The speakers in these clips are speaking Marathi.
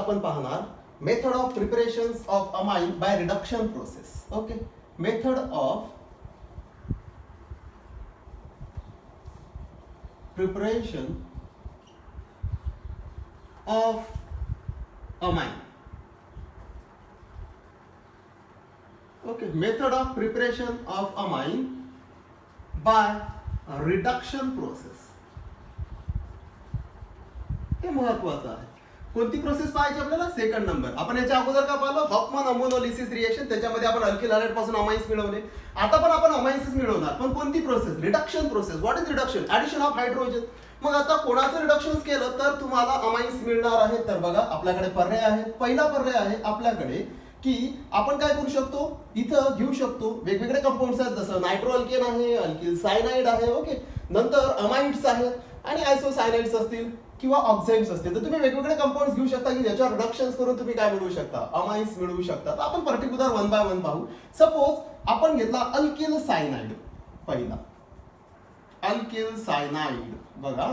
आपण पाहणार method of preparation of amine by reduction process. Okay, method of preparation of amine. Okay, method of preparation of amine by reduction process. हे महत्वाचं आहे. कोणती प्रोसेस पाहायची आपल्याला? Second number. आपण याच्या अगोदर का पाहिलं? Hoffman ammonolysis reaction. त्याच्यामध्ये आपण अल्किल हॅलाइड पासून अमाइन्स मिळवले. आता पण आपण अमाइन्स मिळवणार, पण कोणती process? Reduction process. What is reduction? Addition of hydrogen. मग आता कोणाचं रिडक्शन केलं तर तुम्हाला अमाइन्स मिळणार आहेत? तर बघा, आपल्याकडे पर्याय आहेत. पहिला पर्याय आहे आपल्याकडे की आपण काय करू शकतो, इथं घेऊ शकतो वेगवेगळे कंपाऊंड्स आहेत, जसं नायट्रोअल्केन आहे, अल्किल सायनाइड आहे, ओके, नंतर अमाइड्स आहेत आणि आयसोसायनाइड्स असतील किंवा ऑक्साइड्स असतील. तर तुम्ही वेगवेगळे कंपाऊंड्स घेऊ शकता की ज्याच्यावर रिडक्शन्स करून तुम्ही काय मिळवू शकता? अमाइन्स मिळवू शकता. तर आपण पर्टिक्युलर वन बाय वन पाहू. सपोज आपण घेतला अल्किल सायनाइड. पहिला अल्किल सायनाइड. बघा,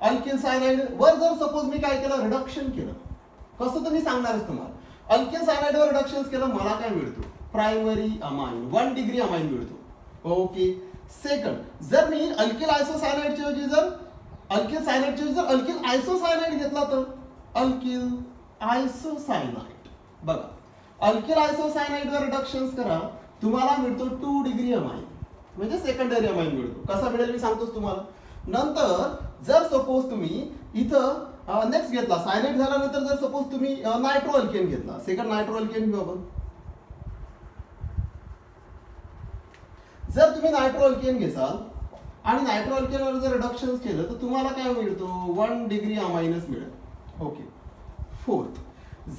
अल्किल सायनाइड वर जर सपोज मी काय केलं, रिडक्शन केलं, कसं तर मी सांगणारच तुम्हाला. अल्किल सायनाइड वर रिडक्शन केलं, मला काय मिळतो? प्रायमरी अमाइन, 1 डिग्री अमाइन मिळतो. ओके. सेकंड, जर मी अल्किल आयसोसायनाइडच्या ऐवजी जर अल्किल आयसोसायनाइड घेतला तर अल्किल आयसोसायनाइड. बघा, अल्किल आयसोसायनाइड वर रिडक्शन करा, तुम्हाला मिळतो 2 डिग्री अमाइन, म्हणजे सेकंडरी अमाइन मिळतो. कसा मिळेल मी सांगतोच तुम्हाला. नंतर जर सपोज तुम्ही इथं नेक्स्ट घेतला, सायनाइड झाल्यानंतर जर सपोज तुम्ही नायट्रोअल्केन घेतला, सेकंड नायट्रोअल्केन घेऊ आपण. जर तुम्ही नायट्रोअल्केन घेसाल आणि नायट्रोअल्केनवर जर रिडक्शन केलं तर तुम्हाला काय मिळतो? 1 डिग्री अमाइनस मिळेल. ओके. फोर्थ,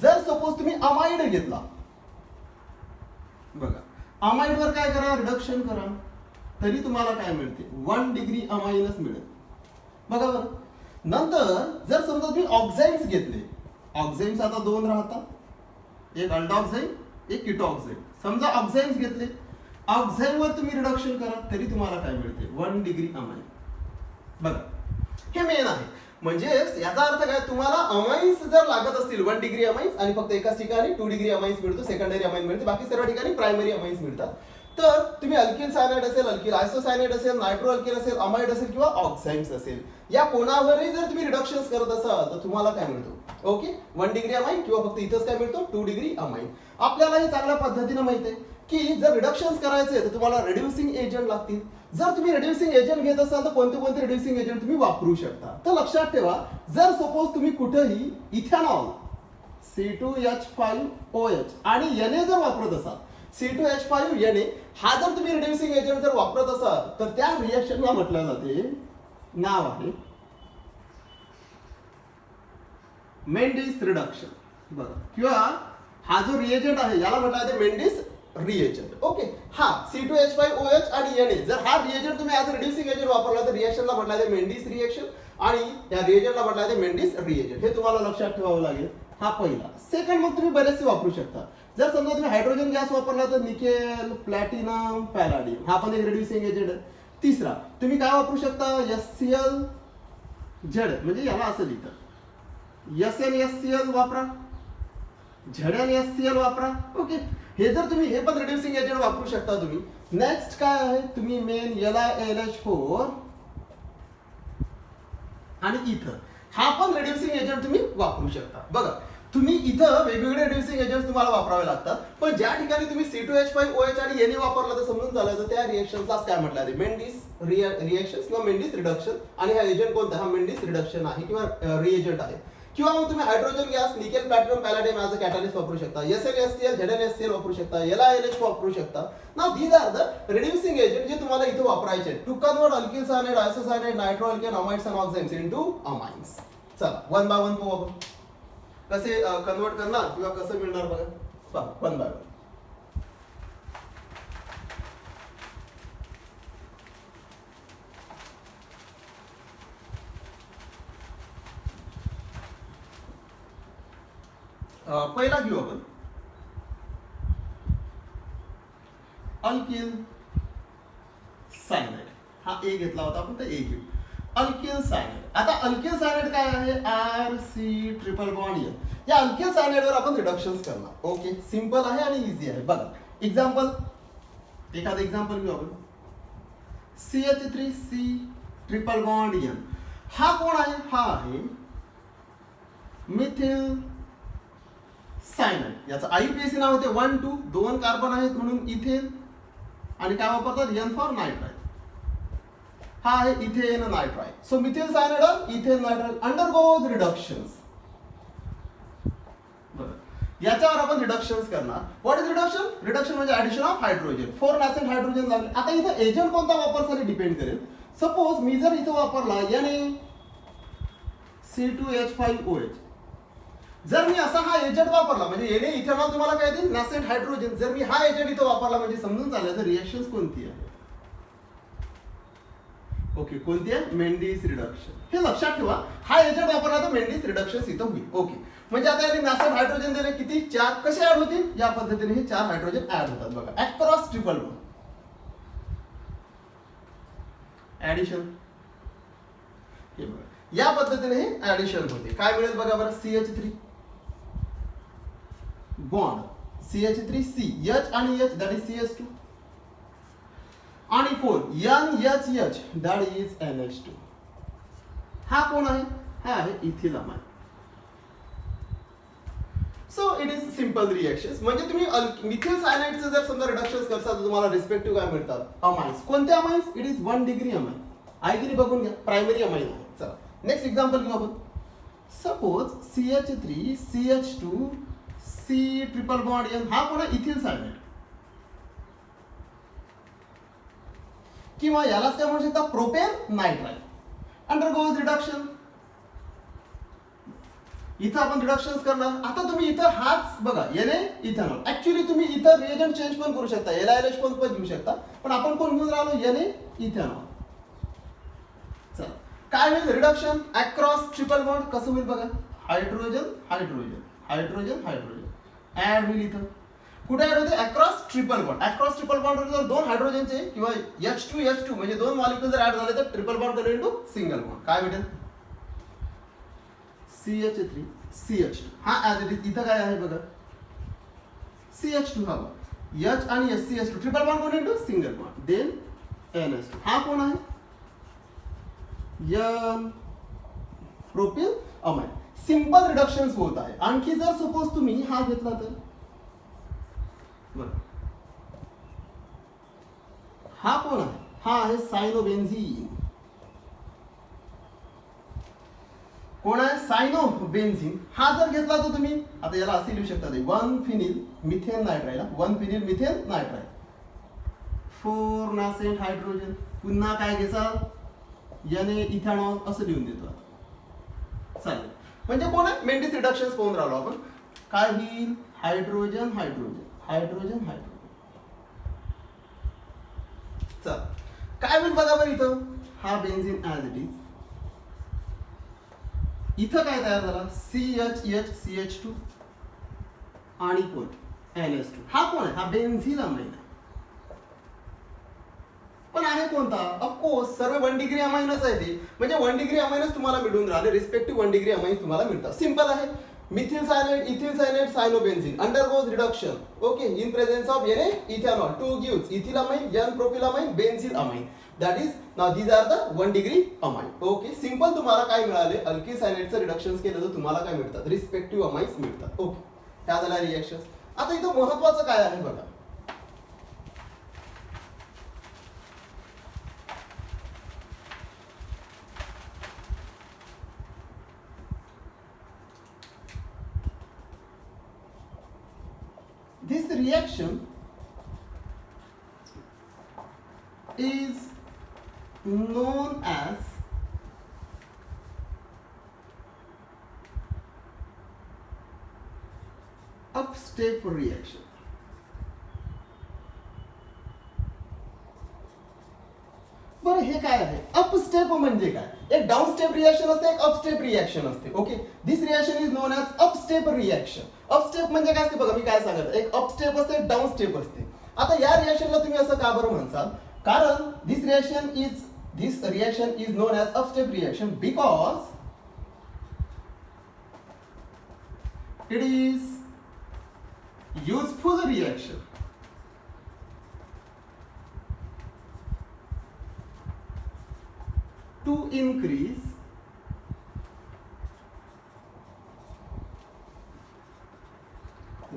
जर सपोज तुम्ही अमाइड घेतला, बघा, अमाइड वर काय करा, रिडक्शन करा, तरी तुम्हाला काय मिळते? 1 डिग्री अमाइनस मिळेल. बघा बरं. नंतर जर समजा तुम्ही ऑक्झाइड्स घेतले, ऑक्झाइड्स आता 2 राहतात, एक अल्डॉक्झाइड, एक कीटोऑक्झाइड. समजा ऑक्झाइड्स घेतले, ऑक्झाइड वर तुम्ही रिडक्शन करा, तरी तुम्हाला काय मिळते? 1 डिग्री अमाइन. बघा, हे मेन आहे. म्हणजे याचा अर्थ काय, तुम्हाला अमाइन्स जर लागत असतील 1 डिग्री अमाइन्स आणि फक्त एकाच ठिकाणी 2 डिग्री अमाइन्स मिळतो, सेकंडरी अमाइन मिळते, बाकी सर्व ठिकाणी प्रायमरी अमाइन्स मिळतात. तर तुम्ही अल्किल सायनाइड असेल, अल्किल आयसोसायनाइड असेल, नायट्रोअल्केन असेल, अमाइड असेल किंवा ऑक्साइड्स असेल, या कोणावरही जर तुम्ही रिडक्शन करत असाल तर तुम्हाला काय मिळतो? ओके, 1 डिग्री अमाइन किंवा फक्त इथंच काय मिळतो? 2 डिग्री अमाइन. आपल्याला हे चांगल्या पद्धतीने माहिती आहे की जर रिडक्शन करायचे तर तुम्हाला रिड्युसिंग एजंट लागतील. जर तुम्ही रिड्युसिंग एजंट घेत असाल तर कोणते कोणते रिड्युसिंग एजंट तुम्ही वापरू शकता? तर लक्षात ठेवा, जर सपोज तुम्ही कुठेही इथेनॉल C2H5OH आणि Na जर वापरत असाल, C2H5Na, हा जर तुम्ही रिड्युसिंग एजंट जर वापरत असाल तर त्या रिएक्शनला म्हटलं जाते, नाव आहे मेंडिस रिडक्शन. बघा, किंवा हा जो रिएजंट आहे याला म्हटलं जाते मेंडिस रिएजंट. ओके. हा C2H5OH आणि Na, जर हा रिएजंट तुम्ही ऍज रिड्युसिंग एजंट वापरला तर रिएक्शनला म्हटलं जाते मेंडिस रिएक्शन आणि या रिएजंटला म्हटलं जाते मेंडिस रिएजंट. हे तुम्हाला लक्षात ठेवावं लागेल. हा पहिला. सेकंड, मग तुम्ही बरेचसे वापरू शकता. जर समजा तुम्ही हायड्रोजन गॅस वापरला तर निकेल, प्लॅटिनम, पॅलाडियम, हा पण एक रिड्युसिंग एजंट आहे. तिसरा, तुम्ही काय वापरू शकता? HCl, म्हणजे याला असं लिहितं, SnHCl वापरा, ZnHCl वापरा. ओके. हे जर तुम्ही, हे पण रिड्युसिंग एजंट वापरू शकता तुम्ही. नेक्स्ट काय आहे, तुम्ही मेन LiLH4 आणि इथं हा पण रिड्युसिंग एजंट तुम्ही वापरू शकता. बघा, तुम्ही इथं वेगवेगळे रिड्युसिंग एजंट्स तुम्हाला वापरावे लागतात, पण ज्या ठिकाणी तुम्ही C2H5OH आणि Na वापरला तर समजून चालायचं त्या रिएक्शनलाच काय म्हटलं आहे? मेंडिस रिएक्शन किंवा मेंडिस रिडक्शन. आणि हा एजंट कोणता? हा मेंडिस रिडक्शन आहे किंवा रिएजंट आहे. किंवा मग तुम्ही hydrogen gas, nickel, platinum, palladium as a catalyst वापरू शकता, SnHCl, ZnHCl वापरू शकता, LiLH वापरू शकता. Now these are the reducing agent जे तुम्हाला इथे वापरायचे आहेत to convert alkyl cyanide, isocyanide, nitroalkane, amides आणि ऑक्साइड्स इनटू अमाइन्स. चला, वन बाय वन पाहू आपण कसे कन्वर्ट करणार किंवा कसं मिळणार. बघा, वन बाय वन. पहिला घेऊ आपण अल्किल सायनाइड. हा ए घेतला होता आपण, तर ए घेऊ. Alkyl cyanide. आता अल्किल सायनाइड काय आहे? RC triple bond N. या अल्किल सायनाइडवर आपण रिडक्शन्स करणार. ओके, सिंपल आहे आणि इझी आहे. बघा एक्झाम्पल, एखादं एक्झाम्पल घेऊ आपण. CH3C triple bond N. हा कोण आहे? हा आहे मिथिल सायनाइड. याचं IUPAC नाव होते 1 2, 2 कार्बन आहेत म्हणून इथेन, आणि काय वापरतात? N for nitrile. हा आहे ethane nitrile. So methyl cyanide of ethane nitrile undergoes reductions. याच्यावर आपण रिडक्शन्स करणार. What is reduction? रिडक्शन म्हणजे addition of hydrogen. 4 nascent hydrogen लागले. आता इथं एजंट कोणता वापरण्यासाठी डिपेंड करेल. सपोज मी जर इथं वापरला NaC2H5OH, जर मी असा हा एजंट वापरला म्हणजे Na इथेनॉल तुम्हाला काय देईल? नॅसेंट हायड्रोजन. जर मी हा एजंट इथं वापरला म्हणजे समजून चालायचं रिएक्शन कोणती आहे. ओके, कोणती आहे? मेंडिस रिडक्शन. हे लक्षात ठेवा, हा एजंट वापरला तर मेंडिस रिडक्शन इथं होईल. ओके, म्हणजे आता यांनी नॅसेंट हायड्रोजन दिले किती? 4. कसे ऍड होतील? या पद्धतीने हे 4 हायड्रोजन ऍड होतात. बघा अक्रॉस ट्रिपल बॉन्ड ऍडिशन. हे बघा या पद्धतीने हे ऍडिशन होते. काय मिळेल बघा बरं? CH3 बॉन्ड CH3C, H आणि H दॅट इज CH2, आणि 4 NHH दॅट इज NH2. हा कोण आहे? हा आहे ethylamine. So it is simple reactions. म्हणजे तुम्ही मिथिल सायनाइडचं जर समजा रिडक्शन्स करता तर तुम्हाला रिस्पेक्टिव्ह काय मिळतात? अमाइन्स. कोणते amines? It is 1 degree amine. आयगिरी बघून घ्या, प्रायमरी अमाइन आहे. चला नेक्स्ट एक्झाम्पल घेऊ आपण. Suppose CH3 CH2 C triple bond N. हा कोण आहे? Ethyl cyanide. किंवा यालाच काय म्हणू शकता? Propane nitrile. Undergoes reduction. इथं आपण रिडक्शन्स करणार. आता तुम्ही इथं हाच बघा Na इथेनॉल. ऍक्च्युली तुम्ही इथं रिएजंट चेंज पण करू शकता, LiLH पण घेऊ शकता, पण आपण कोण घेऊन राहिलो? Na इथेनॉल. चला काय होईल? Reduction across triple bond. कसं होईल बघा? Hydrogen hydrogen hydrogen hydrogen add होईल. इथं कुठे ऍड होते? Across triple bond. Across triple bond जर 2 हायड्रोजनचे किंवा H2H2 म्हणजे 2 मॉलिक्युल जर ऍड झाले तर ट्रिपल बॉन्ड करेल टू सिंगल बॉन्ड. काय भेटेल? CH3 CH2. हा ऍज इट इज. इथं काय आहे बघा? CH2 हा H आणि CH2 ट्रिपल बॉन्ड करेल to single bond. Then NH2. हा कोण आहे? N propyl amine. Simple reductions होत आहे. आणखी जर सपोज तुम्ही हा घेतला तर बरं, हा कोण आहे? हा आहे सायनोबेन्झीन. कोण आहे? सायनोबेन्झीन. हा जर घेतला तर तुम्ही आता याला असे लिहू शकता, 1 phenyl methane nitrile. 1 phenyl methane nitrile. 4 nascent hydrogen. पुन्हा काय घ्यायचा? Na इथेनॉल असं लिहून देतो. चालेल. म्हणजे कोण आहे? मेंडिस रिडक्शन्स पाहून राहिलो आपण. काय होईल? Hydrogen hydrogen hydrogen hydrogen. चल काय होईल बघा बरं. इथं हा बेन्झीन ऍज इट इज. इथं काय तयार झाला? CH2 आणि कोण? NH2. हा कोण आहे? हा बेन्झीन अमाइन आहे. पण आहे कोणता? ऑफकोर्स सर्व 1 डिग्री अमाइनच आहे ते. म्हणजे 1 डिग्री अमाइनच तुम्हाला मिळून राहिले. रिस्पेक्टिव्ह 1 डिग्री अमाइन तुम्हाला मिळतात. सिंपल आहे. Methyl cyanide, ethyl cyanide, cyanobenzene undergoes reduction. Okay, in presence of Na ethanol. 2 gives ethylamine, N propylamine, benzene amine. That is, now these are the 1 degree amine. Okay, simple तुम्हाला काय मिळाले? अल्किल सायनाइडचं रिडक्शन्स केलं तर तुम्हाला काय मिळतात? रिस्पेक्टिव्ह अमाइन्स मिळतात. ओके, त्या झाल्या रिएक्शन्स. आता इथं महत्वाचं काय आहे बघा. This reaction is known as upstep reaction. बरं हे काय आहे? अपस्टेप म्हणजे काय? एक डाऊन स्टेप रिएक्शन असते, एक अपस्टेप रिएक्शन असते. Okay, this reaction is known as upstep reaction. Upstep म्हणजे काय असते बघा, मी काय सांगत, एक अपस्टेप असते, डाऊन स्टेप असते. आता या रिएक्शनला तुम्ही असं का बरं म्हणसाल? कारण this reaction is known as upstep reaction because It is useful reaction to increase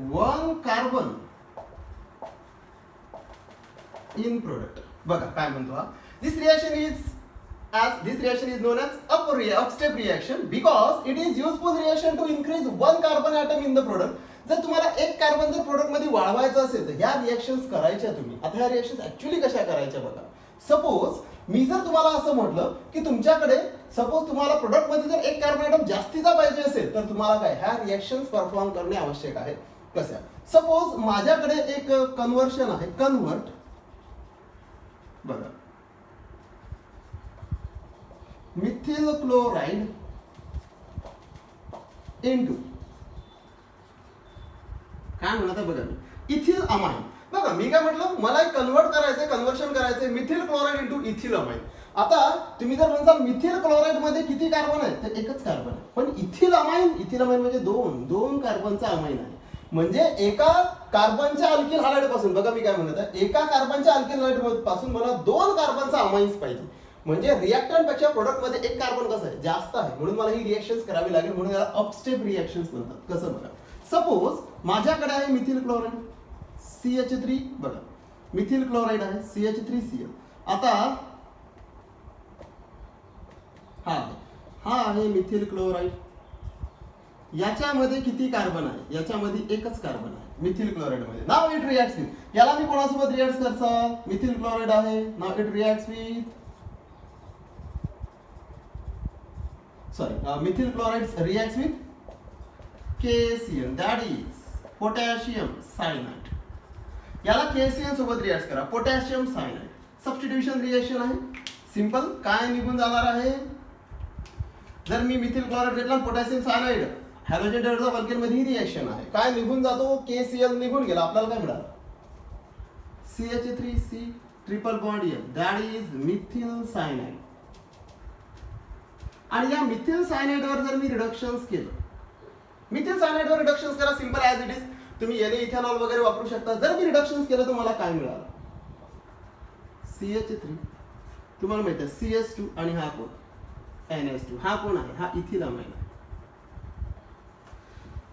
one carbon in product. बघा काय म्हणतो हा. This reaction is known as upstep reaction because it is useful reaction to increase one carbon atom in the product. जर तुम्हाला एक कार्बन जर प्रोडक्ट मध्ये वाढवायचं असेल तर ह्या रिएक्शन्स करायच्या तुम्ही. आता ह्या रिएक्शन्स ऍक्च्युअली कशा करायच्या बघा. सपोज मी जर तुम्हाला असं म्हटलं की तुमच्याकडे सपोज तुम्हाला प्रोडक्ट मध्ये जर एक कार्बन ॲटम जास्तीचा पाहिजे असेल तर तुम्हाला काय ह्या रिएक्शन्स परफॉर्म करणे आवश्यक आहे. कशा? सपोज माझ्याकडे एक कन्व्हर्शन आहे. कन्व्हर्ट बघा मिथिल क्लोराइड इंटू काय म्हणत आहे बघा मी इथिल अमाइन. बघा मी काय म्हटलं मला एक कन्वर्ट करायचंय कन्वर्शन करायचंय methyl chloride into ethyl amine. आता तुम्ही जर म्हणसाल मिथिल क्लोराइड मध्ये किती कार्बन आहे तर एकच कार्बन आहे. पण इथिल अमाइन म्हणजे दोन कार्बनचा अमाइन आहे. म्हणजे एका कार्बनच्या अल्किल हॅलाइड पासून बघा मी काय म्हणत आहे एका कार्बनच्या अल्किल हॅलाइड पासून मला 2 कार्बनचा अमाइन्स पाहिजे. म्हणजे रिएक्टंट पेक्षा प्रोडक्ट मध्ये एक कार्बन कसं आहे जास्त आहे म्हणून मला ही रिएक्शन्स करावी लागेल म्हणून याला अपस्टेप रिएक्शन्स म्हणतात. कसं बघा सपोज माझ्याकडे आहे मिथिल क्लोराइड CH3 बघा मिथिल क्लोराइड आहे CH3Cl. आता हा आहे मिथिल क्लोराइड. याच्यामध्ये किती कार्बन आहे याच्यामध्ये एकच कार्बन आहे मिथिल क्लोराइड मध्ये. नाव इट रिएक्ट्स विथ याला मी कोणासोबत रिएक्ट करसा मिथिल क्लोराइड आहे. Now it reacts with methyl chloride reacts with KCl that is potassium cyanide. याला KCl सोबत रिएक्ट करा पोटॅशियम सायनाइड. सबस्टिट्यूशन रिएक्शन आहे. सिंपल काय निघून जाणार आहे जर मी मिथिल क्लोराइड घेतला potassium cyanide halogen of alkane मध्ये ही रिएक्शन आहे. काय निघून जातो KCl निघून गेला आपल्याला काय मिळालं CH3C triple bond L that is methyl cyanide. आणि या मिथिल सायनाइड वर जर मी रिडक्शन्स केलं मिथिल सायनाइड वर रिडक्शन्स करा सिंपल ॲज इट इज. तुम्ही एन इथेनॉल वगैरे वापरू शकता. जर मी रिडक्शन्स केलं तर मला काय मिळालं CH3 तुम्हाला माहिती आहे CH2 आणि हा कोण NH2 हा कोण आहे हा इथिल अमाइन आहे.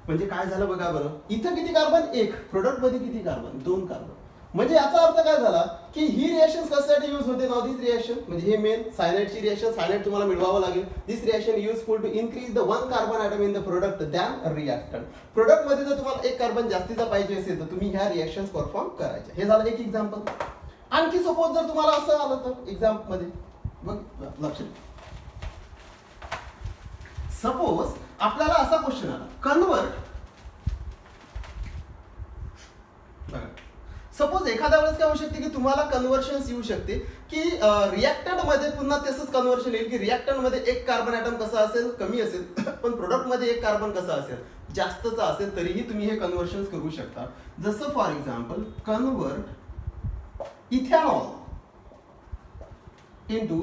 म्हणजे काय झालं बघा बरं इथं किती कार्बन एक प्रोडक्ट मध्ये किती कार्बन 2 कार्बन. म्हणजे याचा अर्थ काय झाला की ही रिएक्शन कशासाठी यूज होते नाव दिस रिएक्शन म्हणजे हे मेन सायनाइडची रिएक्शन सायनाइड तुम्हाला मिळवावं लागेल. This reaction useful to increase the one carbon atom in the product than reactant. Product मध्ये जर तुम्हाला एक कार्बन जास्तीचा पाहिजे असेल तर तुम्ही ह्या रिएक्शन्स परफॉर्म करायच्या. हे झालं एक एक्झाम्पल. आणखी सपोज जर तुम्हाला असं आलं तर एक्झाम मध्ये बघ लक्ष सपोज आपल्याला असा क्वेश्चन आला कन्वर्ट सपोज एखाद्या वेळेस काय होऊ शकते की तुम्हाला कन्व्हर्शन्स येऊ शकते की रिएक्टंट मध्ये पुन्हा तसंच कन्व्हर्शन येईल की रिएक्टंट मध्ये एक कार्बन ॲटम कसा असेल कमी असेल पण प्रोडक्ट मध्ये एक कार्बन कसा असेल जास्तचा असेल तरीही तुम्ही हे कन्व्हर्शन्स करू शकता. जसं for example convert ethanol into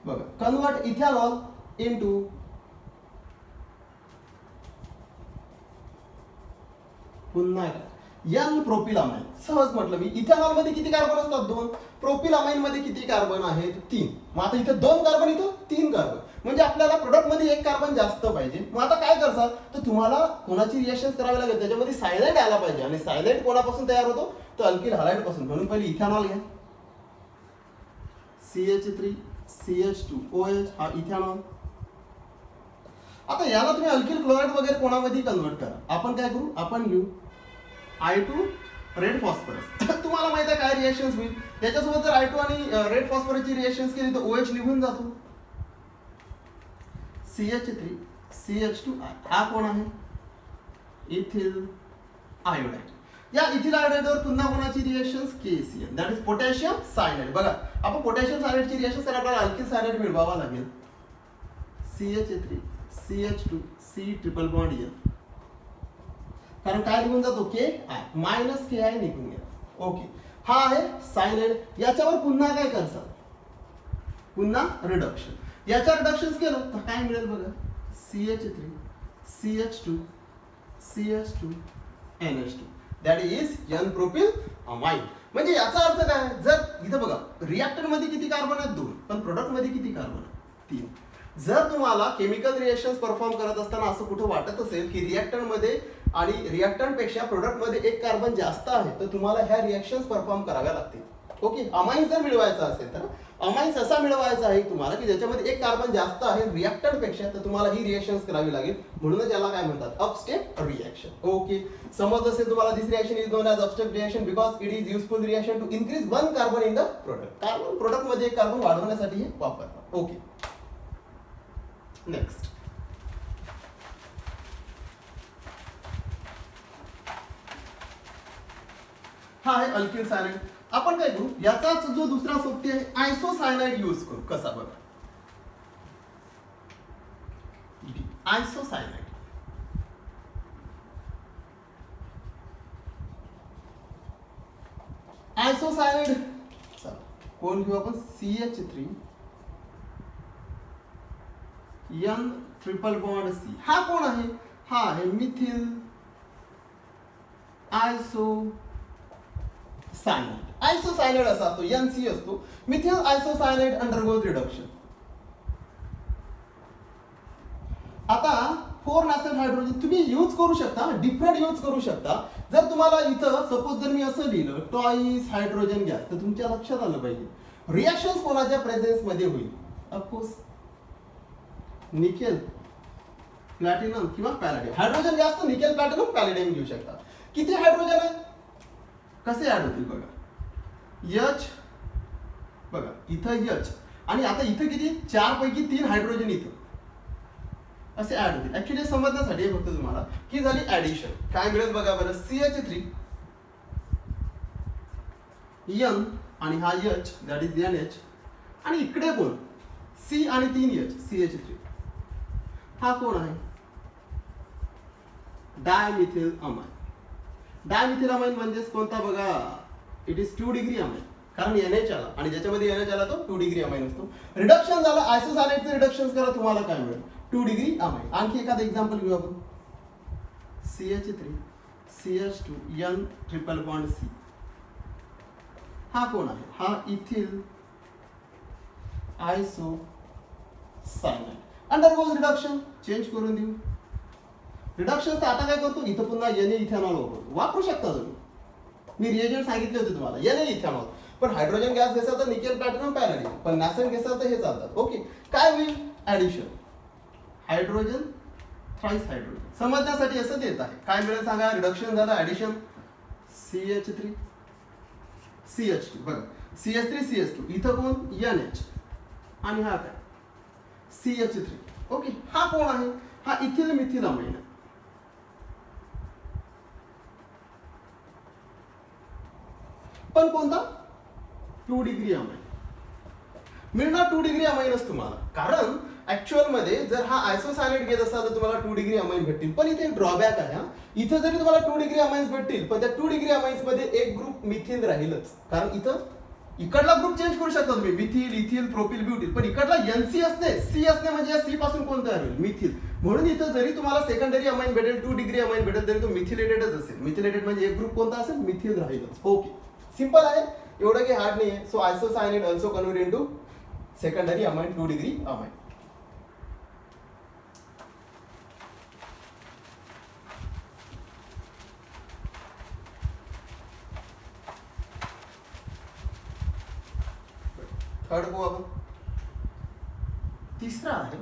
बघा कन्वर्ट इथेनॉल इंटू पुन्हा यंग प्रोपिलामाइन. सहज म्हटलं मी इथेनॉल मध्ये किती कार्बन असतात 2 प्रोपिलामाइन मध्ये किती कार्बन आहेत 3. मग आता इथे 2 कार्बन इथं 3 कार्बन म्हणजे आपल्याला प्रोडक्ट मध्ये एक कार्बन जास्त पाहिजे. मग आता काय करता तर तुम्हाला कोणाची रिएक्शन करावी लागेल त्याच्यामध्ये सायनाइड आला पाहिजे आणि सायनाइड कोणापासून तयार होतो तर अल्किल हॅलाइड पासून. म्हणून पहिले इथेनॉल घ्या CH3 CH2OH हा इथेनॉल. आता याला तुम्ही अल्किल क्लोराइड वगैरे कोणामध्ये कन्वर्ट करा. आपण काय करू आपण घेऊ I2 रेड फॉस्फरस. तुम्हाला माहिती आहे काय रिएक्शन्स होईल याच्यासोबत जर I2 आणि रेड फॉस्फरसची रिएक्शन्स केली तर OH निघून जातो. CH3 CH2I हा कोण आहे इथिल आयोडाइड. या इथिल आयोडाइडवर पुन्हा कोणाची reactions KCl that is potassium cyanide. बघा आपण पोटॅशियम सायनाइडची रिएक्शन करा आपल्याला अल्किल सायनाइड मिळवावा लागेल CH3 CH2C triple bond L कारण काय निघून जातो KI मायनस KI निघून गेला. ओके हा आहे सायनाइड. याच्यावर पुन्हा काय करसा पुन्हा रिडक्शन. याच्या रिडक्शन्स केलं तर काय मिळेल बघा CH3 CH2 CH2 NH2 that is N propyl amine. म्हणजे याचा अर्थ काय, जर इथं बघा रिएक्टर मध्ये किती कार्बन आहेत 2, पण प्रोडक्ट मध्ये किती कार्बन आहेत 3. जर तुम्हाला केमिकल रिएक्शन्स परफॉर्म करत असताना असं कुठं वाटत असेल की रिएक्टर मध्ये आणि रिएक्टंट पेक्षा प्रोडक्ट मध्ये एक कार्बन जास्त आहे, तर तुम्हाला ह्या रिएक्शन्स परफॉर्म कराव्या लागतील. ओके, अमाइन्स जर मिळवायचा असेल तर अमाइन्स असा मिळवायचा आहे तुम्हाला की ज्याच्यामध्ये एक कार्बन जास्त आहे रिएक्टंट पेक्षा, तर तुम्हाला ही रिएक्शन्स करावी लागेल. म्हणूनच याला काय म्हणतात, अपस्टेप रिएक्शन. ओके, समज असेल तुम्हाला this reaction is known as upstep reaction because it is useful reaction to increase one carbon in the product. Carbon product मध्ये एक कार्बन वाढवण्यासाठी हे वापरतात. ओके, नेक्स्ट हा आहे अल्किल सायनाइड. आपण काय करू, याचाच जो दुसरा सोबती आहे आयसोसायनाइड यूज करू. कसा बघा, आयसोसायनाइड. आयसोसायनाइड चला कोण घेऊ आपण, CH3 N triple bond C. हा कोण आहे, हा आहे मिथिल आयसोसायनाइड. आयसोसायनाइड असा असतो, NC असतो. Methyl isocyanide undergoes reduction. आता 4 नॅसेंट हायड्रोजन तुम्ही यूज करू शकता, डिफरंट यूज करू शकता. जर तुम्हाला इथं सपोज जर मी असं लिहिलं टॉईस हायड्रोजन गॅस, तर तुमच्या लक्षात आलं पाहिजे रिएक्शन्स कोणाच्या प्रेझेन्स मध्ये होईल. ऑफकोर्स निकेल प्लॅटिनम किंवा पॅलेडियम. हायड्रोजन गॅस तर निकेल प्लॅटिनम पॅलेडियम घेऊ शकता. किती हायड्रोजन आहे, कसे ऍड होतील बघा, H बघा इथं H आणि आता इथं किती 4 पैकी 3 हायड्रोजन इथं असे ऍड होतील. ऍक्च्युली समजण्यासाठी फक्त तुम्हाला की झाली ऍडिशन. काय मिळेल बघा बरं, CH3 N आणि हा H दॅट इज NH आणि इकडे कोण C आणि 3H CH3. हा कोण आहे, डायमिथिल अमाइन. डायमिथिल अमाइन म्हणजेच कोणता बघा, इट इज 2 डिग्री अमाइन. कारण NH आला आणि ज्याच्यामध्ये NH आला तो 2 डिग्री अमाइन असतो. रिडक्शन झालं, आयसोसायनाइडचं रिडक्शन करा, तुम्हाला काय मिळेल 2 डिग्री अमाइन. आणखी एखादं एक्झाम्पल घेऊ आपण, CH3 CH2 N triple bond C. हा कोण आहे, हा इथिल आयसोसायनाइड. अंडरगोज रिडक्शन, चेंज करून देऊ. रिडक्शन तर आता काय करतो, इथं पुन्हा Na इथेनॉल वापरू शकता तुम्ही. मी रिएजंट सांगितले होते तुम्हाला, Na इथेनॉल. पण हायड्रोजन गॅस घेसाल तर निकेल प्लॅटिनम पॅलेडियम, पण नॅसेंट घेसाल तर हे चालतात. ओके, काय होईल ऍडिशन, हायड्रोजन थ्राइस हायड्रोजन. समजण्यासाठी असं देत आहे, काय मिळेल सांगा, रिडक्शन झालं, ऍडिशन CH3 CH2 बघा, CH3 CH2 इथं कोण NH आणि हा काय CH3. ओके, हा कोण आहे, हा इथिल मिथिल अमाइन. पण कोणता 2 डिग्री अमाइन मिळणार. 2 डिग्री अमाइनच तुम्हाला, कारण ऍक्च्युअल मध्ये जर हा आयसोसायनाइड घेत असाल तर तुम्हाला 2 डिग्री अमाइन भेटतील. पण इथे एक ड्रॉबॅक आहे, इथं जरी तुम्हाला 2 डिग्री अमाइन्स भेटतील, पण त्या 2 डिग्री अमाइन्स मध्ये एक ग्रुप मिथिल राहीलच. कारण इथं इकडला ग्रुप चेंज करू शकता तुम्ही, मिथिल इथिल प्रोपिल ब्युटिल, पण इकडला NC असते, C असते, म्हणजे या C पासून कोण तयार होईल, मिथिल. म्हणून इथं जरी तुम्हाला सेकंडरी अमाइन भेटेल, 2 डिग्री अमाइन भेटेल, तरी तो मिथिलेटेडच असेल. मिथिलेटेड म्हणजे एक ग्रुप कोणता असेल, मिथिल राहीलच. ओके, सिंपल आहे, एवढं काही हार्ड नाही आहे. So isocyanide also convert into secondary amine 2 degree amine. Third को आपण तिसरा आहे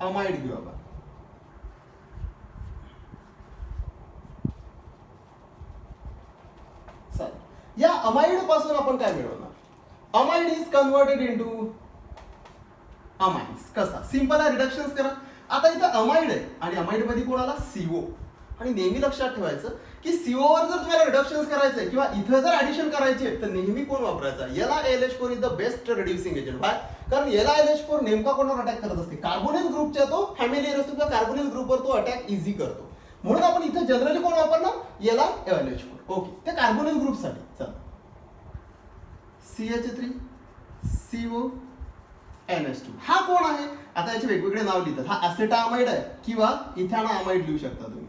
अमाइड घेऊ आपण. या अमाइड पासून आपण काय मिळवणार, amide is converted into amines. कसा, सिंपल आहे, रिडक्शन्स करा. आता इथं अमाइड आहे आणि अमाइड मध्ये कोण आला, CO. आणि नेहमी लक्षात ठेवायचं की CO वर जर तुम्हाला रिडक्शन्स करायचंय किंवा इथं जर ऍडिशन करायची आहे तर नेहमी कोण वापरायचा, LiLH4 is the best reducing agent. By, कारण LiLH4 नेमका कोणावर अटॅक करत असते, कार्बोनिल ग्रुपच्या तो फॅमिलियर असतो किंवा कार्बोनिल ग्रुपवर तो अटॅक इझी करतो. म्हणून आपण इथं जनरली कोण वापरणार, LiLH4. ओके, ते कार्बोनिल ग्रुपसाठी. चला, CH3 CO NH2. हा कोण आहे? आता याचे वेगवेगळे नाव लिहितात. हा ऍसेटामाइड आहे किंवा इथॅनामाइड लिहू शकता तुम्ही.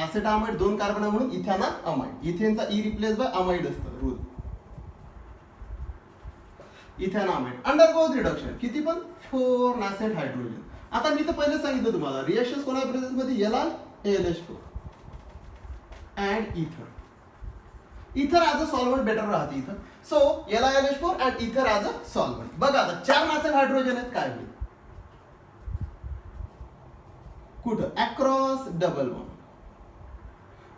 ऍसेटामाइड 2 कार्बन आहे म्हणून इथॅनामाइड. इथेनचा ई रिप्लेस बाय अमाइड असतं रूल. इथॅनामाइड अंडरगोज रिडक्शन किती पण 4 नॅसेट हायड्रोजन. आता मी तर पहिले सांगितलं तुम्हाला रिएक्शन्स कोणत्या प्रेझेन्स मध्ये LiAlH4 अँड इथर. इथर ॲज अ सॉल्व्हंट बेटर राहते इथं. सो LiAlH4 अँड इथर ॲज अ सॉल्व्हंट. बघा आता 4 नॅसेट हायड्रोजन आहेत, काय होईल? कुठं? अक्रॉस डबल बॉन्ड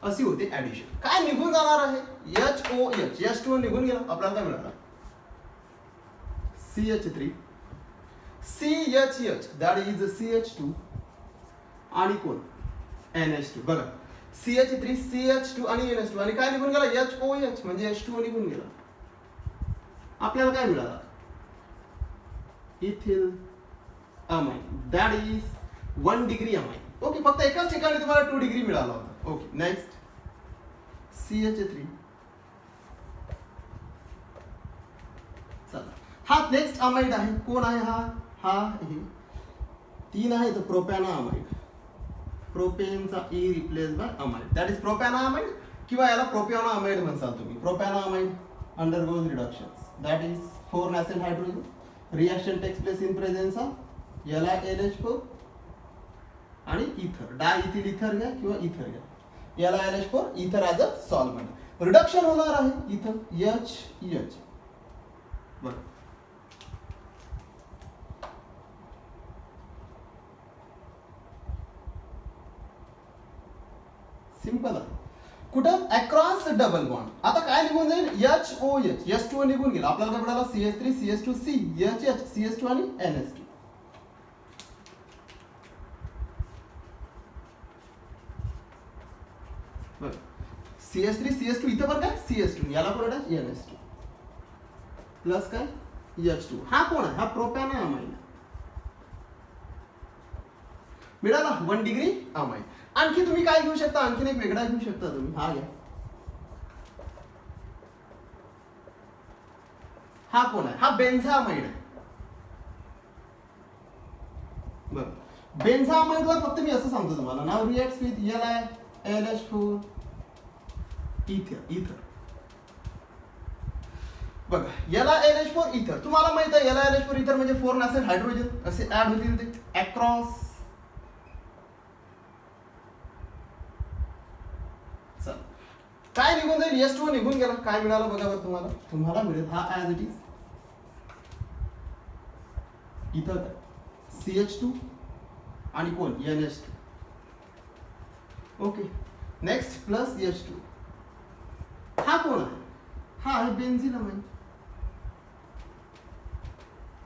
अशी होते ऍडिशन. काय निघून जाणार आहे? HOH H2O निघून गेला. आपल्याला काय मिळालं? CH3 CHH that is CH2 आणि कोण? NH2. बघा CH3 CH2 आणि NH2 आणि काय निघून गेला? HOH म्हणजे H2O निघून गेला. आपल्याला काय मिळालं? Ethyl amine that is 1 degree amine. Okay, फक्त एकाच ठिकाणी तुम्हाला 2 डिग्री मिळाला होता. Okay, next CH3. चला, हा नेक्स्ट अमाइड आहे. कोण आहे हा? हा हे 3 आहे तर प्रोपॅनामाइड. प्रोपेनचा E replace by amide that is propanamide किंवा याला प्रोपिओनामाइड म्हणसाल तुम्ही. Propanamide undergoes reductions that is 4 nascent hydrogen. Reaction takes place in presence of LiAlH4 आणि इथर. डायइथिल इथर घ्या किंवा इथर घ्या. LiAlH4 इथर ॲज अ सॉल्व्हंट. रिडक्शन होणार आहे इथं HH. बरं, सिंपल आहे. कुठं? Across double bond. आता काय निघून जाईल? HOH H2O निघून गेला. आपल्याला काय मिळाला? CH3 CH2 C HH CH2 आणि NH2. बरं, CH3 CH2 इथं पण काय? CH2 याला पण NH2 प्लस काय? H2. हा कोण आहे? हा प्रोपॅनामाइड मिळाला 1 डिग्री अमाइड. आणखी तुम्ही काय घेऊ शकता? आणखीन एक वेगळा घेऊ शकता तुम्ही. हा घ्या. हा कोण आहे? हा बेन्झामाइड आहे. बरं, बेन्झामाइड वर फक्त मी असं सांगतो तुम्हाला, नाव रिएक्ट्स विथ LiAlH4 इथर. बघा LiAlH4 इथर. तुम्हाला माहित आहे LiAlH4 इथर म्हणजे 4 नॅसेट हायड्रोजन असे ऍड होतील ते अक्रॉस. काय निघून जाईल? H2O निघून गेला. काय मिळालं बघा बरं तुम्हाला? तुम्हाला मिळेल हा ॲज इट इज इथं CH2 आणि कोण? NH2. Okay, next plus H2. हा कोण आहे? हा आहे बेन्झिनामाइड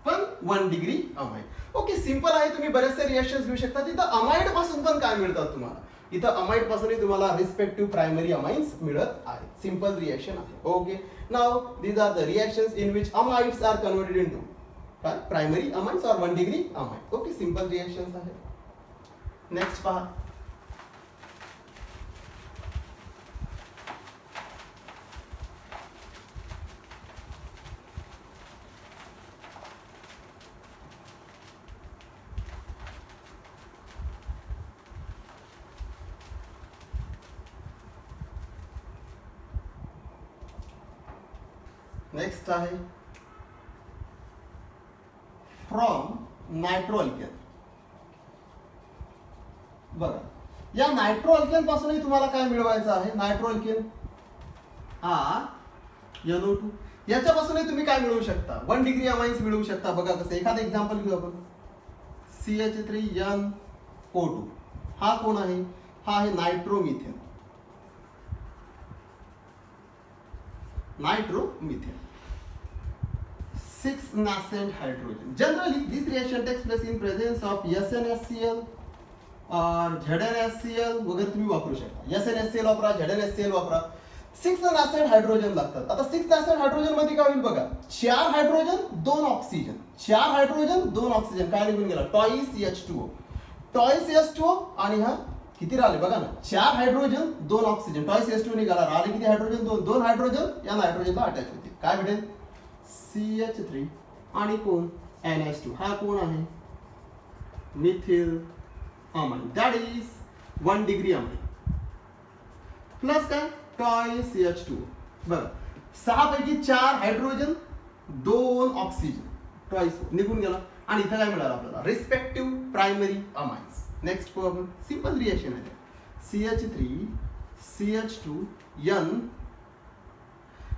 पण 1 डिग्री अमाइड. ओके, सिंपल आहे. तुम्ही बरेचसे रिएक्शन्स घेऊ शकता. तिथं अमाइड पासून पण काय मिळतात तुम्हाला? इथं अमाइड पासूनही तुम्हाला रिस्पेक्टिव्ह प्रायमरी अमाइन्स मिळत आहेत. सिंपल रिएक्शन आहे. Okay, now these are the reactions in which amides are converted into primary amines और 1 degree amide. Okay, simple reactions आहे. नेक्स्ट पहा. नेक्स्ट आहे फ्रॉम नायट्रोअल्केन. बघा, या नायट्रोअल्केन पासूनही तुम्हाला काय मिळवायचं आहे? नायट्रोअल्केन NO2 याच्यापासूनही तुम्ही काय मिळवू शकता? 1 डिग्री अमाइन्स मिळवू शकता. बघा कसं, एखादं एक्झाम्पल घेऊ आपण. CH3NO2 हा कोण आहे? हा आहे nitromethane. Nitromethane 6 nascent hydrogen. Generally, this reaction takes place in presence of SnHCl or ZnHCl वगैरे तुम्ही वापरू शकता. SnHCl वापरा, ZnHCl वापरा. 6 nascent hydrogen लागतात. आता 6 nascent hydrogen मध्ये काय होईल बघा? 4 हायड्रोजन 2 ऑक्सिजन. 4 हायड्रोजन 2 ऑक्सिजन काय निघून गेला? Toys H2O. टॉईस H2O आणि हा किती राहिले बघा ना? 4 हायड्रोजन 2 ऑक्सिजन. टॉईस H2O निघाला. राहिले किती हायड्रोजन? 2. 2 हायड्रोजन या नायट्रोजनला अटॅच होते. काय भेटेल? CH3 आणि कोण NH2 हा कोण आहे methyl amine that is 1 degree amine plus काय टॉईस CH2 बघा 6 पैकी 4 हायड्रोजन 2 ऑक्सिजन टॉईस निघून गेला आणि इथं काय मिळालं आपल्याला रिस्पेक्टिव्ह प्रायमरी अमाइन्स नेक्स्ट पाहू आपण सिंपल रिएक्शन आहे CH3 CH2 N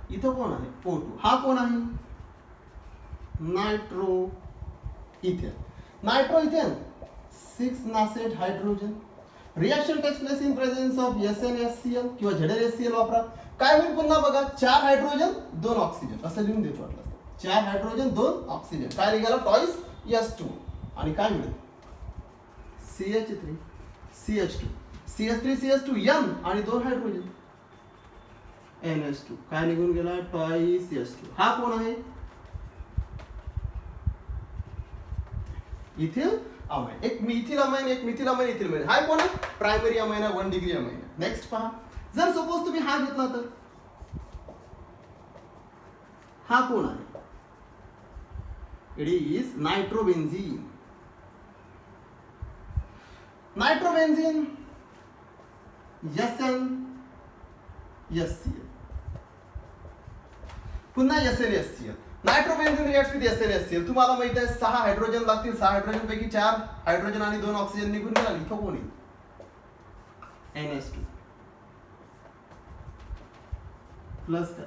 इथं कोण आहे O2 हा कोण आहे nitro ethane nitro ethane 6 nascent hydrogen reaction takes place in presence of SnHCl किंवा ZnHCl वापरा काय होईल पुन्हा बघा 4 हायड्रोजन 2 ऑक्सिजन असं लिहून देतो वाटलं 4 हायड्रोजन 2 ऑक्सिजन काय निघाला टॉईस S2 आणि काय मिळेल CH3 CH2 CH3 CH2 N आणि 2 हायड्रोजन NH2 काय निघून गेला टॉईस S2 हा कोण आहे इथिल अमाइन एक मिथिल अमाइन एक मिथिल अमाइन इथिल अमाइन हा कोण आहे प्रायमरी अमाइन आहे 1 डिग्री अमाइन नेक्स्ट पहा जर सपोज तुम्ही हा घेतला तर हा कोण आहे इट इज नायट्रोबेन्झीन नायट्रोबेन्झीन SnHCl पुन्हा SnHCl नायट्रोबेन्झीन रिएक्ट्स विथ SnHCl तुम्हाला माहित आहे 6 हायड्रोजन लागतील 6 हायड्रोजन पैकी 4 हायड्रोजन आणि 2 ऑक्सिजन निघून गेला इथं कोण येईल NH2 प्लस काय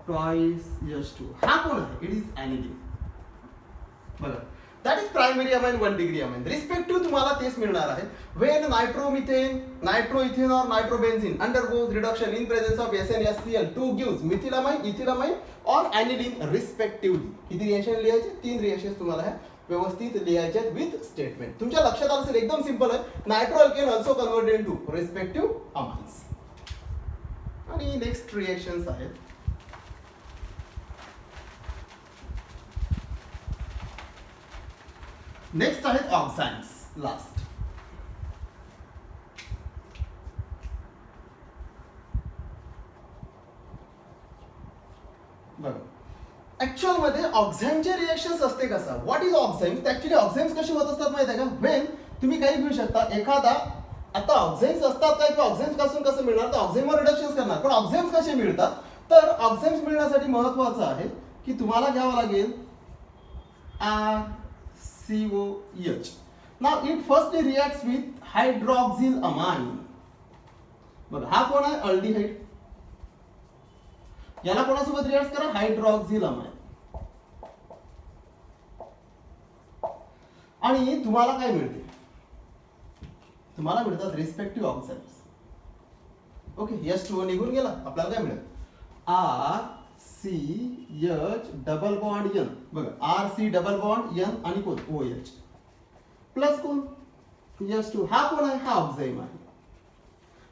ट्वाइस H2 हा कोण आहे इट इज ॲनिलीन बघा that is primary amine 1 degree amine respective तुम्हाला तेच मिळणार आहे व्हेन नायट्रोमिथेन नायट्रोइथेन और nitrobenzene undergoes reduction in presence of SnHCl to gives methyl amine ethyl amine और ॲनिलीन रिस्पेक्टिव्हली किती रिएक्शन लिहायचे 3 रिएक्शन्स तुम्हाला है व्यवस्थित लिहायचे विथ स्टेटमेंट तुमच्या लक्षात आलं असेल एकदम सिंपल आहे nitro alkane also converted into respective amines आणि नेक्स्ट रिएक्शन्स आहेत नेक्स्ट आहेत ऑक्साइड्स लास्ट बघा ऍक्च्युअल मध्ये ऑक्झाईमचे रिएक्शन्स असते कसा व्हॉट इज ऑक्झाईम्स ऍक्च्युअली ऑक्झाईम्स कशी होत असतात माहिती आहे का व्हेन तुम्ही काही घेऊ शकता एखादा आता ऑक्झाईम्स असतात काय किंवा ऑक्झाईम्स पासून कसं मिळणार तर ऑक्झाईमवर रिडक्शन्स करणार पण ऑक्झाईम्स कसे मिळतात तर ऑक्झाईम्स मिळण्यासाठी महत्त्वाचं आहे की तुम्हाला घ्यावं लागेल RCOH now it firstly reacts with hydroxyl amine बघा हा कोण आहे अल्डिहाइड याला कोणासोबत रिएक्ट करा हायड्रॉक्सिल अमाइन आणि तुम्हाला काय मिळते तुम्हाला मिळतात रिस्पेक्टिव्ह ऑक्साइड्स ओके H2O निघून गेला आपल्याला काय मिळेल RCH डबल बॉन्ड N बघा RC डबल बॉन्ड N आणि कोण OH प्लस कोण H2 हा कोण आहे हा ऑक्झाईम आहे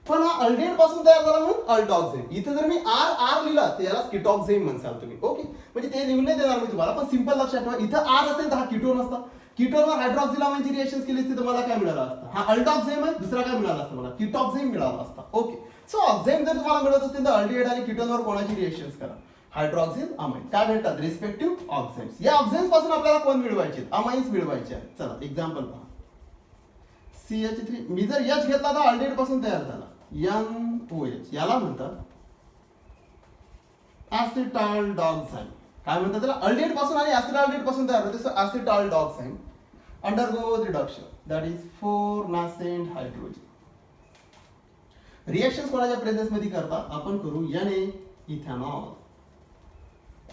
पण हा अल्डेहाइड पासून तयार झाला म्हणून अल्डॉक्झाईम इथे जर मी R लिहिला तर याला कीटॉक्झाईम म्हणसाल तुम्ही ओके म्हणजे ते लिहून नाही देणार मी तुम्हाला पण सिंपल लक्षात ठेवा इथे R असेल तर हा कीटोन असता कीटोनवर हायड्रॉक्सिल अमाइनची रिएक्शन्स केली असती तर मला काय मिळालं असतं हा अल्डॉक्झाईम आहे दुसरा काय मिळाला असतं मला कीटॉक्झाईम मिळाला असता ओके सो ऑक्झाईम जर तुम्हाला मिळत असतील तर अल्डिहाइड आणि कीटोनवर कोणाची रिएक्शन्स करा हायड्रॉक्सिल अमाइन काय भेटतात रिस्पेक्टिव्ह ऑक्झाईम्स या ऑक्झाईम्स पासून आपल्याला कोण मिळवायचे अमाइन्स मिळवायचे आहेत चला एक्झाम्पल पहा CH3 मी जर H घेतला तर अल्डिहाइड पासून तयार झाला NOH याला म्हणतात ऍसिटाल्डॉक्साईम काय म्हणतात त्याला अल्डिहाइड पासून आणि ऍसिटाल्डिहाइड पासून तयार होते so acetaldoxime undergoes reduction that is 4 nascent hydrogen reactions कोणाच्या प्रेझेन्स मध्ये करता आपण करू Na ethanol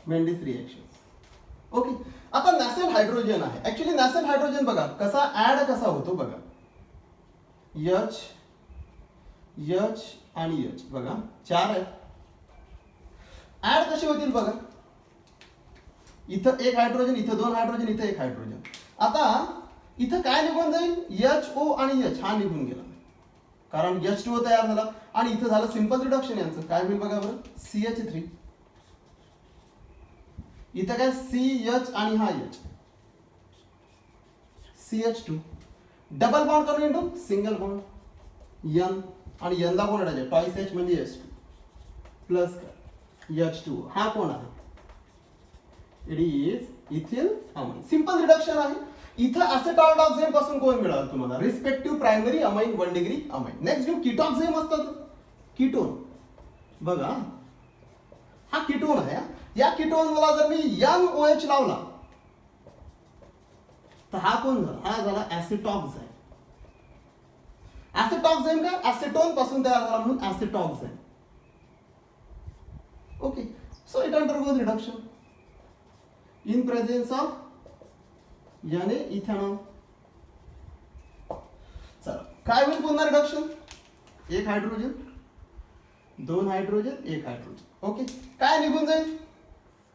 Mendius reactions okay आता नॅसेंट हायड्रोजन आहे ऍक्च्युअली नॅसेंट हायड्रोजन बघा कसा ऍड कसा होतो बघा H आणि H बघा 4 आहेत ऍड कसे होतील बघा इथं एक हायड्रोजन इथं 2 हायड्रोजन इथं एक हायड्रोजन आता इथं काय निघून जाईल HO आणि H हा निघून गेला कारण H2O तयार झाला आणि इथं झालं सिंपल रिडक्शन यांचं काय होईल बघा बरं CH3 इथं काय CH आणि हा H CH2 डबल बॉन्ड करून इंटू सिंगल बॉन्ड N आणि N ला कोण अटायचे टॉइस H म्हणजे H2 प्लस H2 हा कोण आहे it is ethyl amine. Simple reduction आहे. इथं ऍसेटॉल्डॉक्झेम पासून कोण मिळालं तुम्हाला? Respective primary amine 1 degree amine. Next घेऊ कीटॉक्झेम असतात. कीटोन बघा हा कीटोन आहे. या कीटोन मला जर मी यंग OH लावला तर हा कोण झाला? हा झाला ऍसेटॉक्झाइम. ऍसेटॉक्झाइम काय? ऍसेटोन पासून तयार झाला म्हणून acetoxime. Okay, so it undergoes reduction in presence of याने इथेनॉल. चला काय होईल पुन्हा रिडक्शन? एक हायड्रोजन, दोन हायड्रोजन, एक हायड्रोजन. ओके, काय निघून जाईल?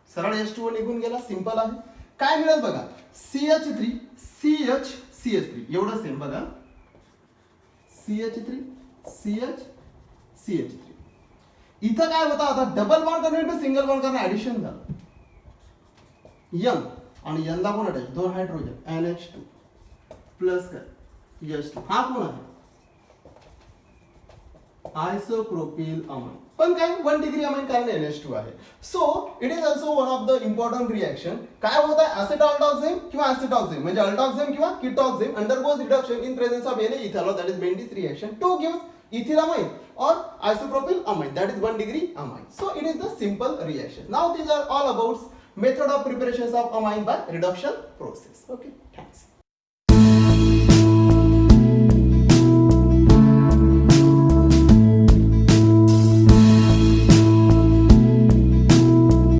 सरळ H2O निघून गेला. सिंपल आहे. काय मिळेल बघा? CH3 CH CH3 एवढं सेम बघा. CH3 CH CH3. इथं काय होतं? आता डबल बॉन्ड करणे सिंगल बॉन्ड करणे ऍडिशन झालं. यंग आणि यंदा कोण अटॅच? दोन हायड्रोजन NH2 प्लस काय H2. हा कोण आहे? Isopropyl amine. पण काय 1 डिग्री अमाइन कारण NH2 आहे. So it is also one of the important reaction. काय होत आहे? ऍसेटॉल्डॉक्झेम किंवा ऍसेटॉक्झेम म्हणजे अल्डॉक्झेम किंवा ketoxime undergoes reduction in presence of ethanol that is Mendius reaction to give ethyl amine or isopropyl amine that is 1 degree amine. So it is the simple reaction. Now these are all about method of preparations of amine by reduction process. Okay, thanks.